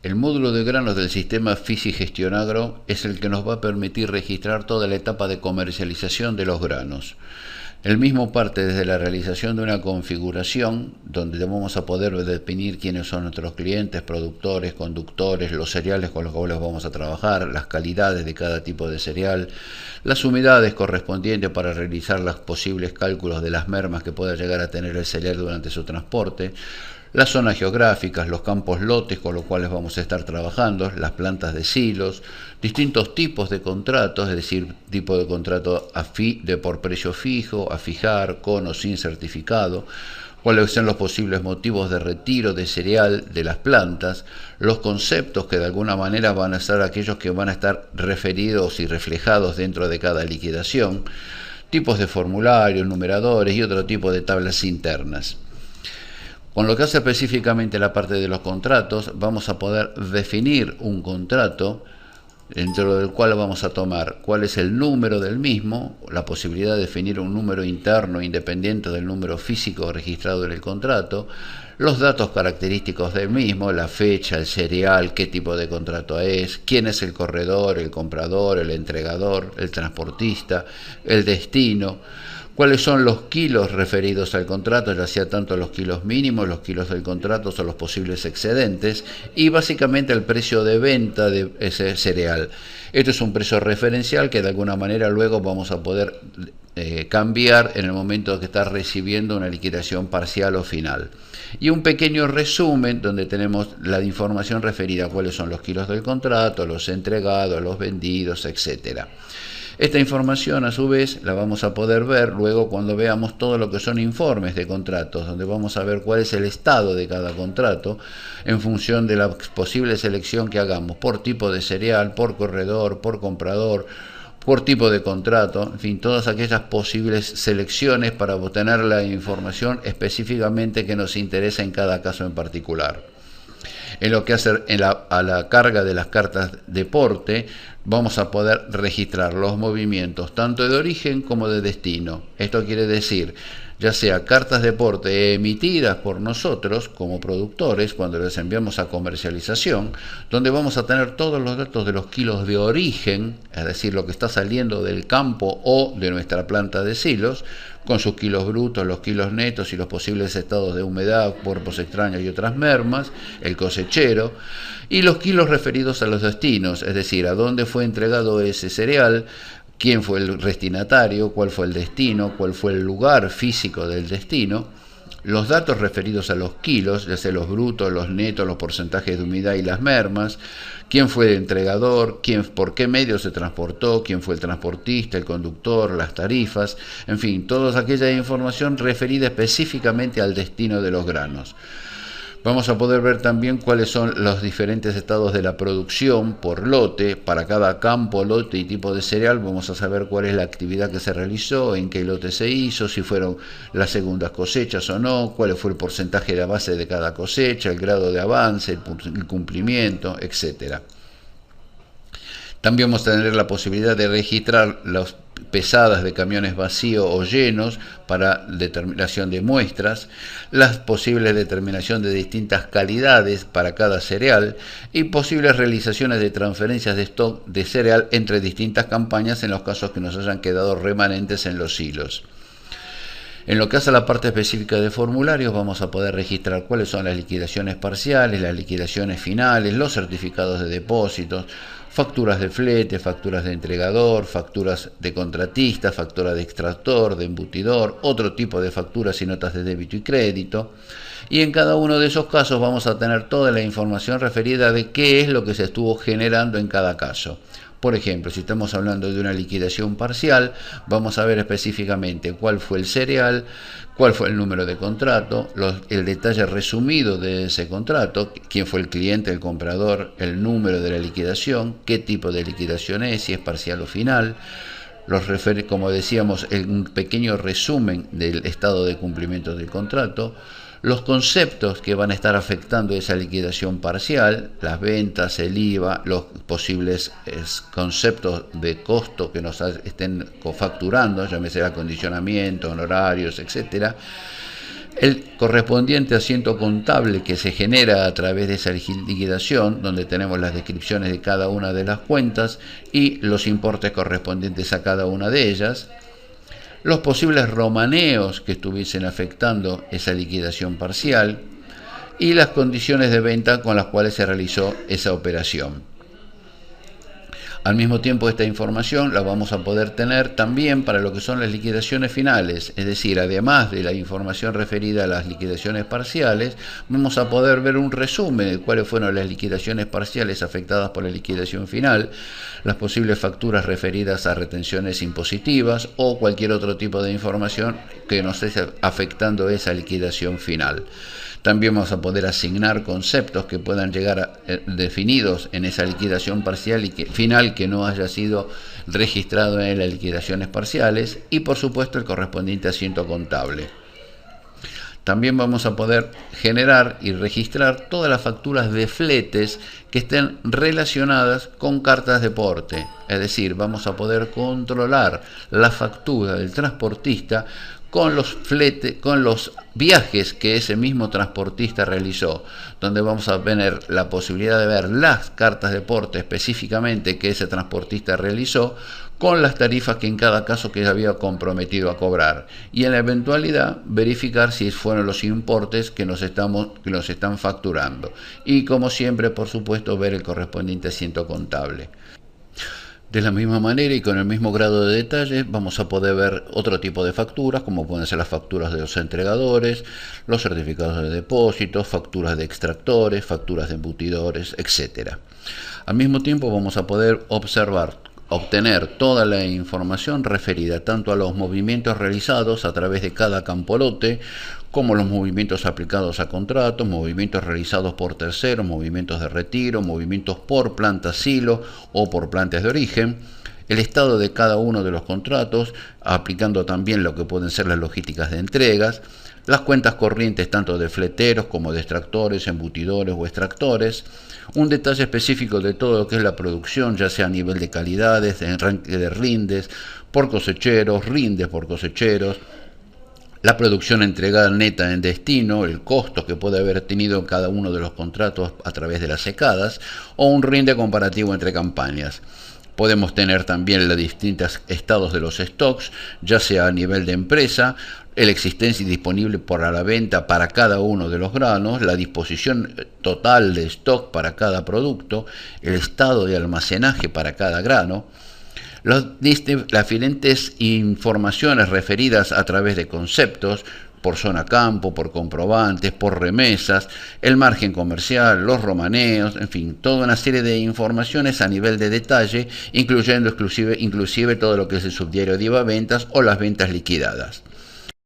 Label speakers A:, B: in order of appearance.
A: El módulo de granos del sistema Fisigestionagro es el que nos va a permitir registrar toda la etapa de comercialización de los granos. El mismo parte desde la realización de una configuración donde vamos a poder definir quiénes son nuestros clientes, productores, conductores, los cereales con los cuales vamos a trabajar, las calidades de cada tipo de cereal, las humedades correspondientes para realizar los posibles cálculos de las mermas que pueda llegar a tener el cereal durante su transporte, las zonas geográficas, los campos lotes con los cuales vamos a estar trabajando, las plantas de silos, distintos tipos de contratos, es decir, tipo de contrato por precio fijo, a fijar, con o sin certificado, cuáles son los posibles motivos de retiro de cereal de las plantas, los conceptos que de alguna manera van a ser aquellos que van a estar referidos y reflejados dentro de cada liquidación, tipos de formularios, numeradores y otro tipo de tablas internas. Con lo que hace específicamente la parte de los contratos, vamos a poder definir un contrato dentro del cual vamos a tomar cuál es el número del mismo, la posibilidad de definir un número interno independiente del número físico registrado en el contrato, los datos característicos del mismo, la fecha, el cereal, qué tipo de contrato es, quién es el corredor, el comprador, el entregador, el transportista, el destino, cuáles son los kilos referidos al contrato, ya sea tanto los kilos mínimos, los kilos del contrato o los posibles excedentes, y básicamente el precio de venta de ese cereal. Esto es un precio referencial que de alguna manera luego vamos a poder cambiar en el momento que está recibiendo una liquidación parcial o final. Y un pequeño resumen donde tenemos la información referida a cuáles son los kilos del contrato, los entregados, los vendidos, etcétera. Esta información a su vez la vamos a poder ver luego cuando veamos todo lo que son informes de contratos, donde vamos a ver cuál es el estado de cada contrato en función de la posible selección que hagamos por tipo de cereal, por corredor, por comprador, por tipo de contrato, en fin, todas aquellas posibles selecciones para obtener la información específicamente que nos interesa en cada caso en particular. En lo que hace a la carga de las cartas de porte, vamos a poder registrar los movimientos tanto de origen como de destino. Esto quiere decir, ya sea cartas de porte emitidas por nosotros como productores cuando les enviamos a comercialización, donde vamos a tener todos los datos de los kilos de origen, es decir, lo que está saliendo del campo o de nuestra planta de silos, con sus kilos brutos, los kilos netos y los posibles estados de humedad, cuerpos extraños y otras mermas, el cosechero, y los kilos referidos a los destinos, es decir, a dónde fue entregado ese cereal, quién fue el destinatario, cuál fue el destino, cuál fue el lugar físico del destino, los datos referidos a los kilos, ya sea los brutos, los netos, los porcentajes de humedad y las mermas, quién fue el entregador, por qué medio se transportó, quién fue el transportista, el conductor, las tarifas, en fin, toda aquella información referida específicamente al destino de los granos. Vamos a poder ver también cuáles son los diferentes estados de la producción por lote. Para cada campo, lote y tipo de cereal vamos a saber cuál es la actividad que se realizó, en qué lote se hizo, si fueron las segundas cosechas o no, cuál fue el porcentaje de la base de cada cosecha, el grado de avance, el cumplimiento, etcétera. También vamos a tener la posibilidad de registrar las pesadas de camiones vacíos o llenos para determinación de muestras, las posibles determinación de distintas calidades para cada cereal y posibles realizaciones de transferencias de stock de cereal entre distintas campañas en los casos que nos hayan quedado remanentes en los silos. En lo que hace a la parte específica de formularios, vamos a poder registrar cuáles son las liquidaciones parciales, las liquidaciones finales, los certificados de depósitos, facturas de flete, facturas de entregador, facturas de contratista, facturas de extractor, de embutidor, otro tipo de facturas y notas de débito y crédito. Y en cada uno de esos casos vamos a tener toda la información referida de qué es lo que se estuvo generando en cada caso. Por ejemplo, si estamos hablando de una liquidación parcial, vamos a ver específicamente cuál fue el cereal, cuál fue el número de contrato, el detalle resumido de ese contrato, quién fue el cliente, el comprador, el número de la liquidación, qué tipo de liquidación es, si es parcial o final, como decíamos, un pequeño resumen del estado de cumplimiento del contrato, los conceptos que van a estar afectando esa liquidación parcial, las ventas, el IVA, los posibles conceptos de costo que nos estén cofacturando, llámese acondicionamiento, honorarios, etcétera. el correspondiente asiento contable que se genera a través de esa liquidación, donde tenemos las descripciones de cada una de las cuentas y los importes correspondientes a cada una de ellas, los posibles romaneos que estuviesen afectando esa liquidación parcial y las condiciones de venta con las cuales se realizó esa operación. Al mismo tiempo, esta información la vamos a poder tener también para lo que son las liquidaciones finales, es decir, además de la información referida a las liquidaciones parciales, vamos a poder ver un resumen de cuáles fueron las liquidaciones parciales afectadas por la liquidación final, las posibles facturas referidas a retenciones impositivas o cualquier otro tipo de información que nos esté afectando esa liquidación final. También vamos a poder asignar conceptos que puedan llegar definidos en esa liquidación parcial y final que no haya sido registrado en las liquidaciones parciales y por supuesto el correspondiente asiento contable. También vamos a poder generar y registrar todas las facturas de fletes que estén relacionadas con cartas de porte. Es decir, vamos a poder controlar la factura del transportista con los fletes, con los viajes que ese mismo transportista realizó, donde vamos a tener la posibilidad de ver las cartas de porte específicamente que ese transportista realizó, con las tarifas que en cada caso que había comprometido a cobrar, y en la eventualidad verificar si fueron los importes que nos están facturando, y como siempre, por supuesto, ver el correspondiente asiento contable. De la misma manera y con el mismo grado de detalle vamos a poder ver otro tipo de facturas, como pueden ser las facturas de los entregadores, los certificados de depósito, facturas de extractores, facturas de embutidores, etc. Al mismo tiempo vamos a poder obtener toda la información referida tanto a los movimientos realizados a través de cada campo lote, como los movimientos aplicados a contratos, movimientos realizados por terceros, movimientos de retiro, movimientos por plantas silo o por plantas de origen, el estado de cada uno de los contratos, aplicando también lo que pueden ser las logísticas de entregas, las cuentas corrientes tanto de fleteros como de extractores, embutidores o extractores, un detalle específico de todo lo que es la producción, ya sea a nivel de calidades, de arranque de rindes, por cosecheros, rindes por cosecheros, la producción entregada neta en destino, el costo que puede haber tenido cada uno de los contratos a través de las secadas, o un rinde comparativo entre campañas. Podemos tener también los distintos estados de los stocks, ya sea a nivel de empresa, la existencia disponible para la venta para cada uno de los granos, la disposición total de stock para cada producto, el estado de almacenaje para cada grano, las diferentes informaciones referidas a través de conceptos, por zona campo, por comprobantes, por remesas, el margen comercial, los romaneos, en fin, toda una serie de informaciones a nivel de detalle, incluyendo inclusive todo lo que es el subdiario de IVA ventas o las ventas liquidadas.